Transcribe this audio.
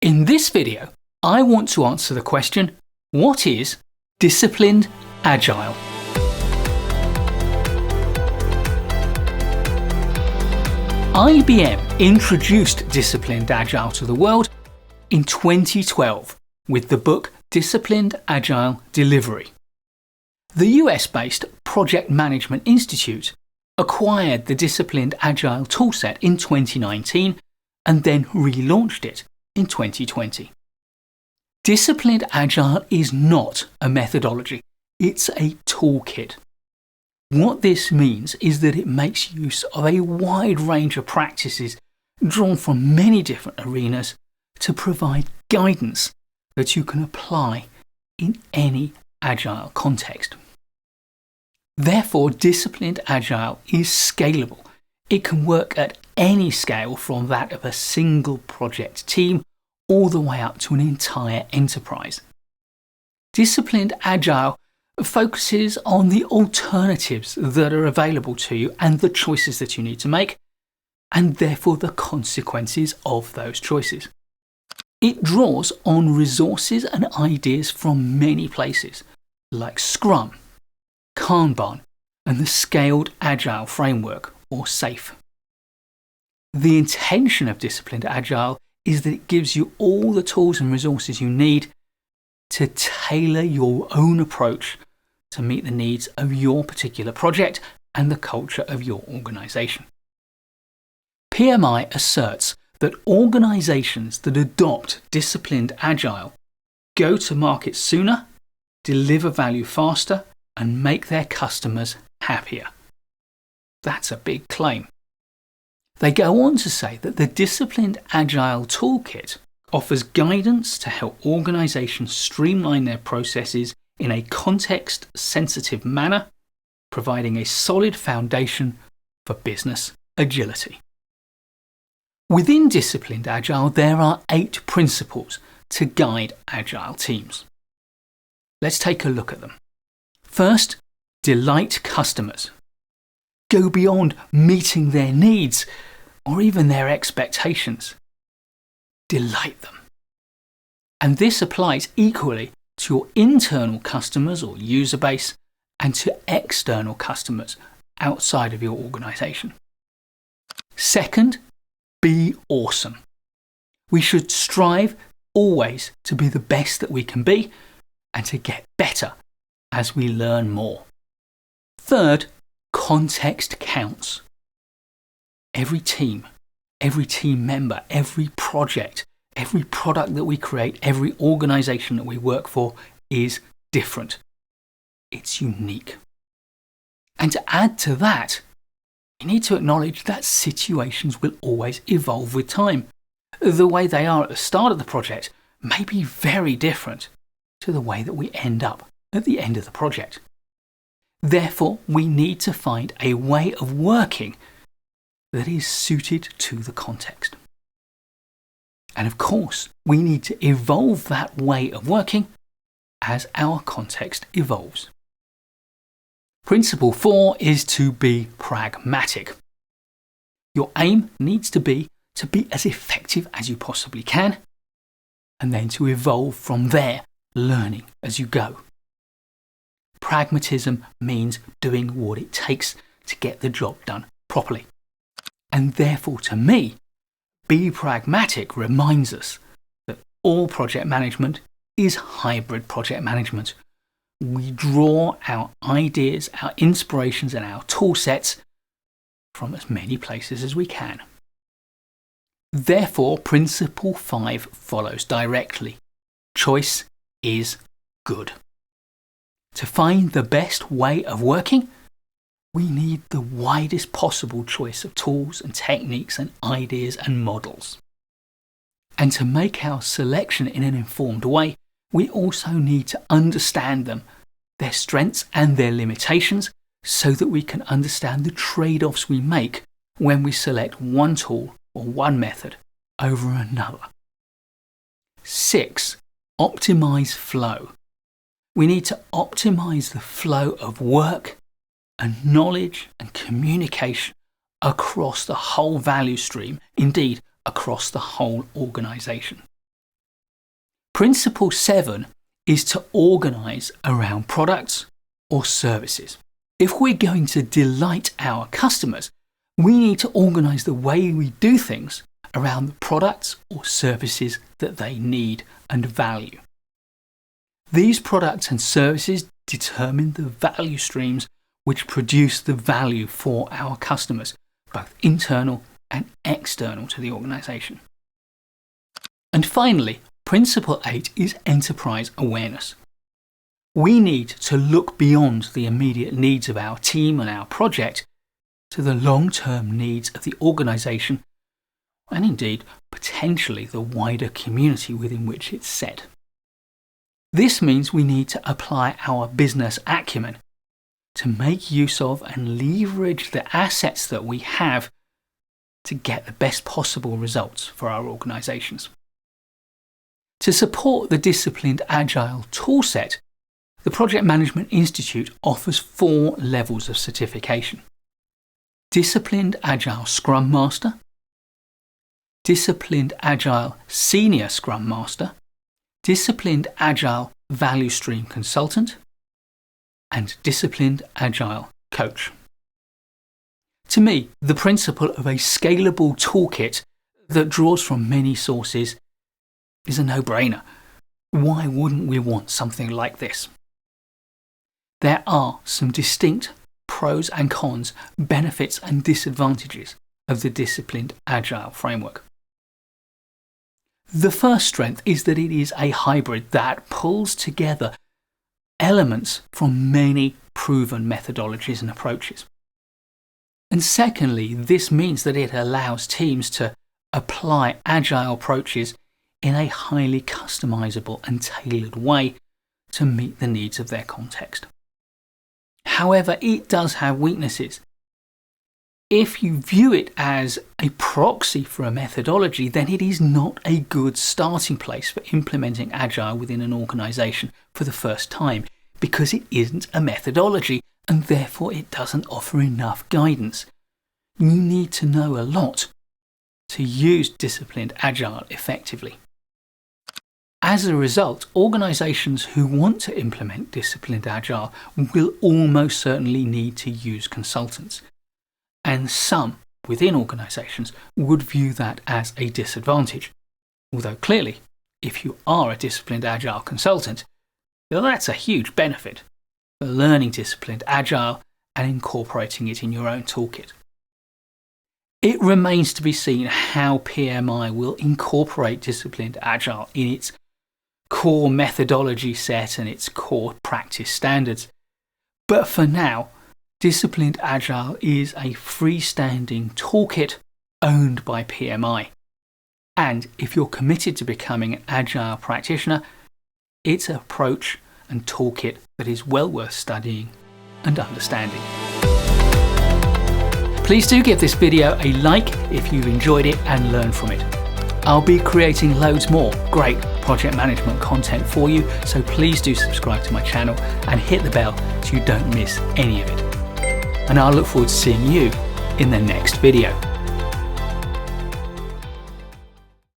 In this video, I want to answer the question, what is Disciplined Agile? IBM introduced Disciplined Agile to the world in 2012 with the book Disciplined Agile Delivery. The US-based Project Management Institute acquired the Disciplined Agile toolset in 2019 and then relaunched it in 2020. Disciplined Agile is not a methodology, it's a toolkit. What this means is that it makes use of a wide range of practices drawn from many different arenas to provide guidance that you can apply in any Agile context. Therefore, Disciplined Agile is scalable. It can work at any scale from that of a single project team all the way up to an entire enterprise. Disciplined Agile focuses on the alternatives that are available to you and the choices that you need to make, and therefore the consequences of those choices. It draws on resources and ideas from many places, like Scrum, Kanban, and the Scaled Agile Framework, or SAFe. The intention of Disciplined Agile is that it gives you all the tools and resources you need to tailor your own approach to meet the needs of your particular project and the culture of your organization. PMI asserts that organizations that adopt Disciplined Agile go to market sooner, deliver value faster, and make their customers happier. That's a big claim. They go on to say that the Disciplined Agile Toolkit offers guidance to help organizations streamline their processes in a context-sensitive manner, providing a solid foundation for business agility. Within Disciplined Agile, there are 8 principles to guide Agile teams. Let's take a look at them. First, delight customers. Go beyond meeting their needs or even their expectations. Delight them. And this applies equally to your internal customers or user base and to external customers outside of your organization. Second, be awesome. We should strive always to be the best that we can be and to get better as we learn more. Third, context counts. Every team member, every project, every product that we create, every organization that we work for is different. It's unique. And to add to that, you need to acknowledge that situations will always evolve with time. The way they are at the start of the project may be very different to the way that we end up at the end of the project. Therefore, we need to find a way of working that is suited to the context. And of course, we need to evolve that way of working as our context evolves. Principle 4 is to be pragmatic. Your aim needs to be as effective as you possibly can, and then to evolve from there, learning as you go. Pragmatism means doing what it takes to get the job done properly. And therefore, to me, be pragmatic reminds us that all project management is hybrid project management. We draw our ideas, our inspirations, and our tool sets from as many places as we can. Therefore, Principle 5 follows directly. Choice is good. To find the best way of working, we need the widest possible choice of tools and techniques and ideas and models. And to make our selection in an informed way, we also need to understand them, their strengths and their limitations, so that we can understand the trade-offs we make when we select one tool or one method over another. 6. Optimize flow. We need to optimize the flow of work and knowledge and communication across the whole value stream, indeed across the whole organization. Principle 7 is to organize around products or services. If we're going to delight our customers, we need to organize the way we do things around the products or services that they need and value. These products and services determine the value streams which produce the value for our customers, both internal and external to the organization. And finally, Principle 8 is enterprise awareness. We need to look beyond the immediate needs of our team and our project to the long-term needs of the organization and indeed potentially the wider community within which it's set. This means we need to apply our business acumen to make use of and leverage the assets that we have to get the best possible results for our organizations. To support the Disciplined Agile toolset, the Project Management Institute offers 4 levels of certification: Disciplined Agile Scrum Master, Disciplined Agile Senior Scrum Master, Disciplined Agile Value Stream Consultant, and Disciplined Agile Coach. To me, the principle of a scalable toolkit that draws from many sources is a no-brainer. Why wouldn't we want something like this? There are some distinct pros and cons, benefits and disadvantages of the Disciplined Agile framework. The first strength is that it is a hybrid that pulls together elements from many proven methodologies and approaches. And secondly, this means that it allows teams to apply agile approaches in a highly customizable and tailored way to meet the needs of their context. However, it does have weaknesses. If you view it as a proxy for a methodology, then it is not a good starting place for implementing Agile within an organization for the first time, because it isn't a methodology and therefore it doesn't offer enough guidance. You need to know a lot to use Disciplined Agile effectively. As a result, organizations who want to implement Disciplined Agile will almost certainly need to use consultants. And some within organizations would view that as a disadvantage. Although clearly, if you are a Disciplined Agile consultant, well, that's a huge benefit for learning Disciplined Agile and incorporating it in your own toolkit. It remains to be seen how PMI will incorporate Disciplined Agile in its core methodology set and its core practice standards. But for now, Disciplined Agile is a freestanding toolkit owned by PMI. And if you're committed to becoming an Agile practitioner, it's an approach and toolkit that is well worth studying and understanding. Please do give this video a like if you've enjoyed it and learned from it. I'll be creating loads more great project management content for you, so please do subscribe to my channel and hit the bell so you don't miss any of it. And I'll look forward to seeing you in the next video.